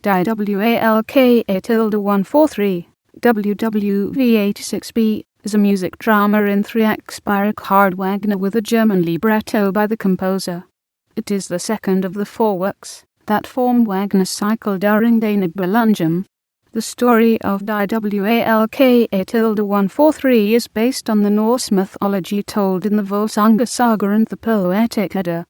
Die Walküre WWV86B is a music drama in 3 acts by Richard Wagner with a German libretto by the composer. It is the second of the 4 works that form Wagner's cycle during Die Nibelungen. The story of Die Walküre is based on the Norse mythology told in the Volsunga Saga and the Poetic Edda.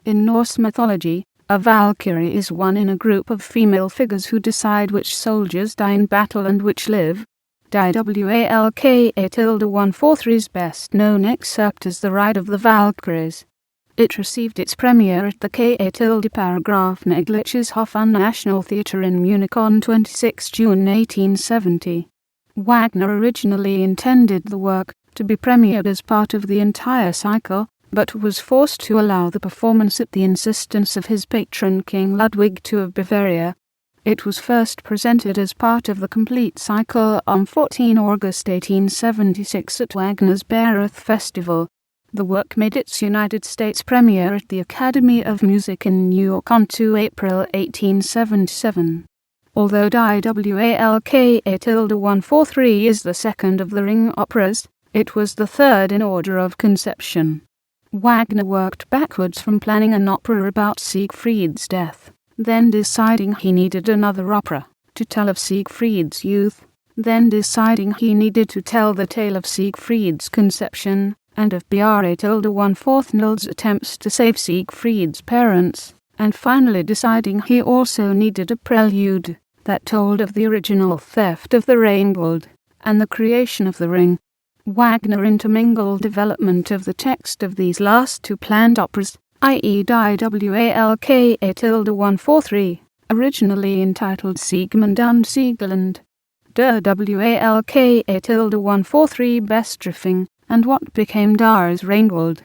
In Norse mythology, a valkyrie is one in a group of female figures who decide which soldiers die in battle and which live. Die Walküre's best known excerpt is The Ride of the Valkyries. It received its premiere at the Königliches Hof National Theatre in Munich on 26 June 1870. Wagner originally intended the work to be premiered as part of the entire cycle, but was forced to allow the performance at the insistence of his patron King Ludwig II of Bavaria. It was first presented as part of the complete cycle on 14 August 1876 at Wagner's Bayreuth Festival. The work made its United States premiere at the Academy of Music in New York on 2 April 1877. Although Die Walküre is the second of the Ring operas, it was the third in order of conception. Wagner worked backwards from planning an opera about Siegfried's death, then deciding he needed another opera to tell of Siegfried's youth, then deciding he needed to tell the tale of Siegfried's conception, and of Beorhtnild's attempts to save Siegfried's parents, and finally deciding he also needed a prelude that told of the original theft of the Rheingold and the creation of the ring. Wagner intermingled development of the text of these last 2 planned operas, i.e. Die Walküre, originally entitled Siegmund und Sieglinde, Der Walküre Bestrafung, and what became Das Rheingold.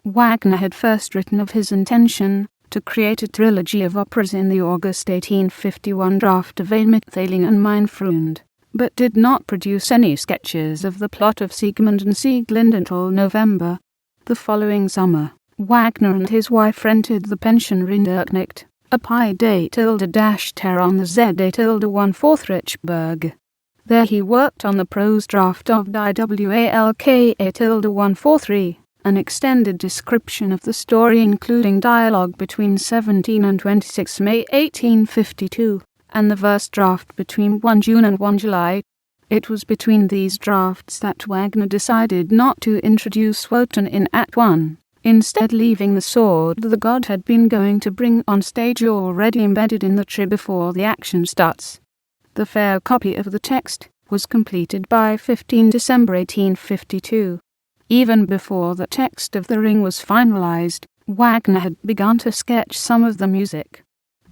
Wagner had first written of his intention to create a trilogy of operas in the August 1851 draft of Ein Mitteilung an mein Freund, but did not produce any sketches of the plot of Siegmund and Sieglinde until November. The following summer, Wagner and his wife rented the pension Rinderknecht, a Pi-Terre on the Z-Richburg. There he worked on the prose draft of Die Walküre, an extended description of the story including dialogue between 17 and 26 May 1852, and the verse draft between 1 June and 1 July. It was between these drafts that Wagner decided not to introduce Wotan in Act 1, instead leaving the sword the god had been going to bring on stage already embedded in the tree before the action starts. The fair copy of the text was completed by 15 December 1852. Even before the text of The Ring was finalized, Wagner had begun to sketch some of the music.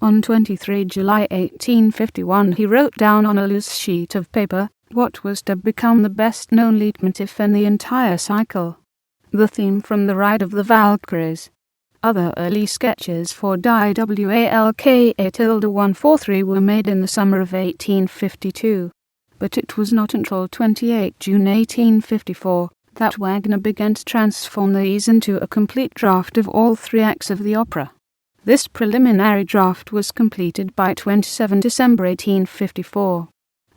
On 23 July 1851 he wrote down on a loose sheet of paper what was to become the best-known leitmotif in the entire cycle, the theme from The Ride of the Valkyries. Other early sketches for Die Walküre were made in the summer of 1852, but it was not until 28 June 1854 that Wagner began to transform these into a complete draft of all 3 acts of the opera. This preliminary draft was completed by 27 December 1854.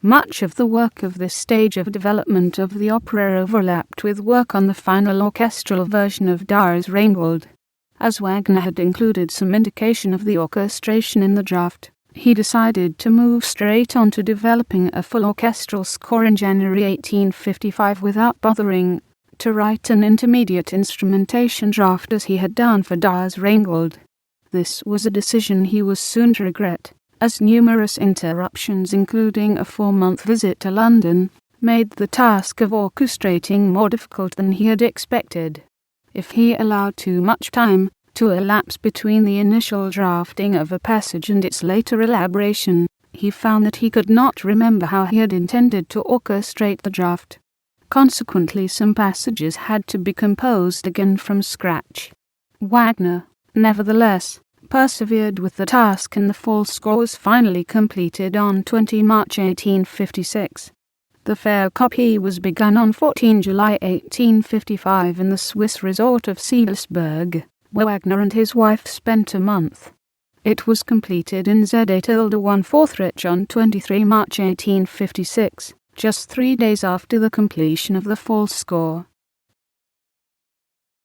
Much of the work of this stage of development of the opera overlapped with work on the final orchestral version of Das Rheingold. As Wagner had included some indication of the orchestration in the draft, he decided to move straight on to developing a full orchestral score in January 1855 without bothering to write an intermediate instrumentation draft as he had done for Das Rheingold. This was a decision he was soon to regret, as numerous interruptions, including a 4-month visit to London, made the task of orchestrating more difficult than he had expected. If he allowed too much time to elapse between the initial drafting of a passage and its later elaboration, he found that he could not remember how he had intended to orchestrate the draft. Consequently, some passages had to be composed again from scratch. Wagner, nevertheless, persevered with the task and the full score was finally completed on 20 March 1856. The fair copy was begun on 14 July 1855 in the Swiss resort of Seelisberg, where Wagner and his wife spent a month. It was completed in Z8-1/4 on 23 March 1856, just 3 days after the completion of the full score.